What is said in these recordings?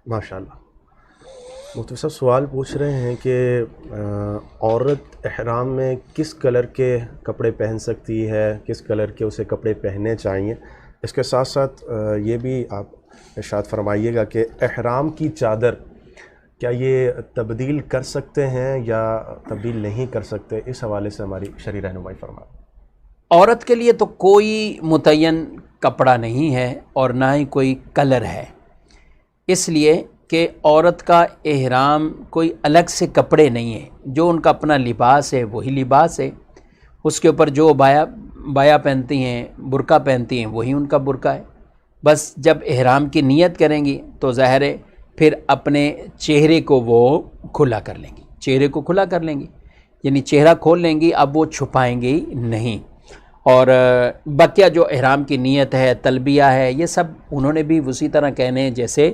ماشاءاللہ۔ مفتی صاحب سوال پوچھ رہے ہیں کہ عورت احرام میں کس کلر کے کپڑے پہن سکتی ہے، کس کلر کے اسے کپڑے پہننے چاہیے؟ اس کے ساتھ ساتھ یہ بھی آپ ارشاد فرمائیے گا کہ احرام کی چادر کیا یہ تبدیل کر سکتے ہیں یا تبدیل نہیں کر سکتے؟ اس حوالے سے ہماری شرعی رہنمائی فرمائیں۔ عورت کے لیے تو کوئی متعین کپڑا نہیں ہے اور نہ ہی کوئی کلر ہے، اس لیے کہ عورت کا احرام کوئی الگ سے کپڑے نہیں ہے، جو ان کا اپنا لباس ہے وہی لباس ہے، اس کے اوپر جو بایا پہنتی ہیں، برقع پہنتی ہیں، وہی ان کا برقع ہے۔ بس جب احرام کی نیت کریں گی تو ظاہر ہے پھر اپنے چہرے کو وہ کھلا کر لیں گی، چہرے کو کھلا کر لیں گی، یعنی چہرہ کھول لیں گی، اب وہ چھپائیں گی نہیں۔ اور بقیہ جو احرام کی نیت ہے، تلبیہ ہے، یہ سب انہوں نے بھی اسی طرح کہنے ہیں جیسے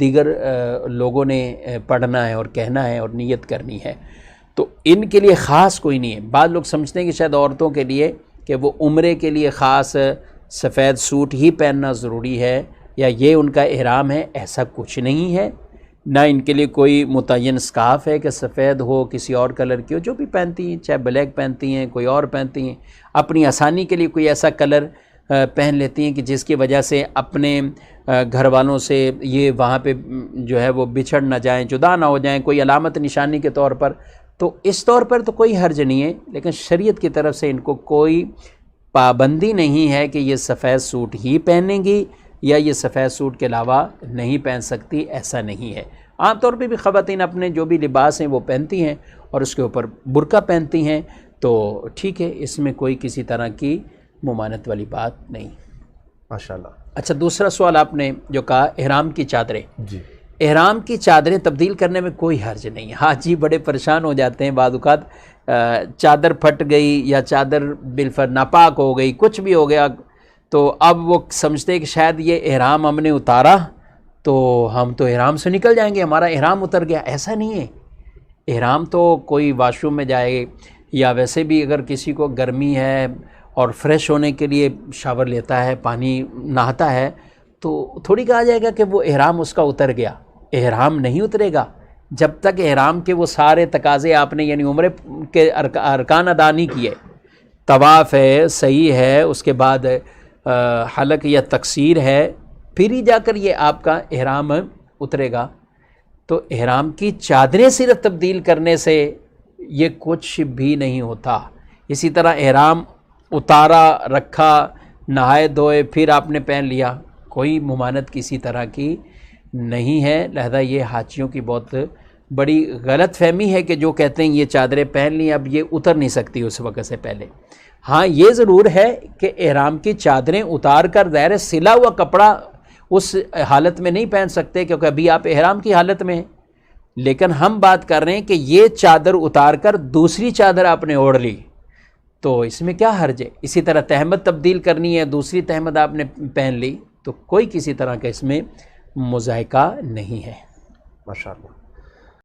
دیگر لوگوں نے پڑھنا ہے اور کہنا ہے اور نیت کرنی ہے، تو ان کے لیے خاص کوئی نہیں ہے۔ بعض لوگ سمجھتے ہیں کہ شاید عورتوں کے لیے کہ وہ عمرے کے لیے خاص سفید سوٹ ہی پہننا ضروری ہے یا یہ ان کا احرام ہے، ایسا کچھ نہیں ہے۔ نہ ان کے لیے کوئی متعین اسکارف ہے کہ سفید ہو، کسی اور کلر کی ہو، جو بھی پہنتی ہیں، چاہے بلیک پہنتی ہیں، کوئی اور پہنتی ہیں، اپنی آسانی کے لیے کوئی ایسا کلر پہن لیتی ہیں کہ جس کی وجہ سے اپنے گھر والوں سے یہ وہاں پہ جو ہے وہ بچھڑ نہ جائیں، جدا نہ ہو جائیں، کوئی علامت نشانی کے طور پر، تو اس طور پر تو کوئی حرج نہیں ہے۔ لیکن شریعت کی طرف سے ان کو کوئی پابندی نہیں ہے کہ یہ سفید سوٹ ہی پہنیں گی یا یہ سفید سوٹ کے علاوہ نہیں پہن سکتی، ایسا نہیں ہے۔ عام طور پہ بھی خواتین اپنے جو بھی لباس ہیں وہ پہنتی ہیں اور اس کے اوپر برقع پہنتی ہیں، تو ٹھیک ہے، اس میں کوئی کسی طرح کی ممانعت والی بات نہیں۔ ماشاءاللہ۔ اچھا، دوسرا سوال آپ نے جو کہا احرام کی چادریں، جی، احرام کی چادریں تبدیل کرنے میں کوئی حرج نہیں ہے۔ حاجی بڑے پریشان ہو جاتے ہیں بعض اوقات، چادر پھٹ گئی یا چادر بالفر ناپاک ہو گئی، کچھ بھی ہو گیا، تو اب وہ سمجھتے ہیں کہ شاید یہ احرام ہم نے اتارا تو ہم تو احرام سے نکل جائیں گے، ہمارا احرام اتر گیا۔ ایسا نہیں ہے، احرام تو کوئی واش روم میں جائے یا ویسے بھی اگر کسی کو گرمی ہے اور فریش ہونے کے لیے شاور لیتا ہے، پانی نہاتا ہے، تو تھوڑی کہا جائے گا کہ وہ احرام اس کا اتر گیا۔ احرام نہیں اترے گا جب تک احرام کے وہ سارے تقاضے آپ نے یعنی عمرے کے ارکان ادا نہیں کیے۔ طواف ہے، صحیح ہے، اس کے بعد حلق یا تقصیر ہے، پھر ہی جا کر یہ آپ کا احرام اترے گا۔ تو احرام کی چادریں صرف تبدیل کرنے سے یہ کچھ بھی نہیں ہوتا۔ اسی طرح احرام اتارا، رکھا، نہائے دھوئے، پھر آپ نے پہن لیا، کوئی ممانعت کسی طرح کی نہیں ہے۔ لہذا یہ حاجیوں کی بہت بڑی غلط فہمی ہے کہ جو کہتے ہیں یہ چادریں پہن لی اب یہ اتر نہیں سکتی اس وقت سے پہلے۔ ہاں یہ ضرور ہے کہ احرام کی چادریں اتار کر ظاہر سلا ہوا کپڑا اس حالت میں نہیں پہن سکتے کیونکہ ابھی آپ احرام کی حالت میں ہیں، لیکن ہم بات کر رہے ہیں کہ یہ چادر اتار کر دوسری چادر آپ نے اوڑھ لی تو اس میں کیا حرج ہے؟ اسی طرح تہمت تبدیل کرنی ہے، دوسری تہمت آپ نے پہن لی، تو کوئی کسی طرح کا اس میں مضائقہ نہیں ہے۔ ماشاءاللہ۔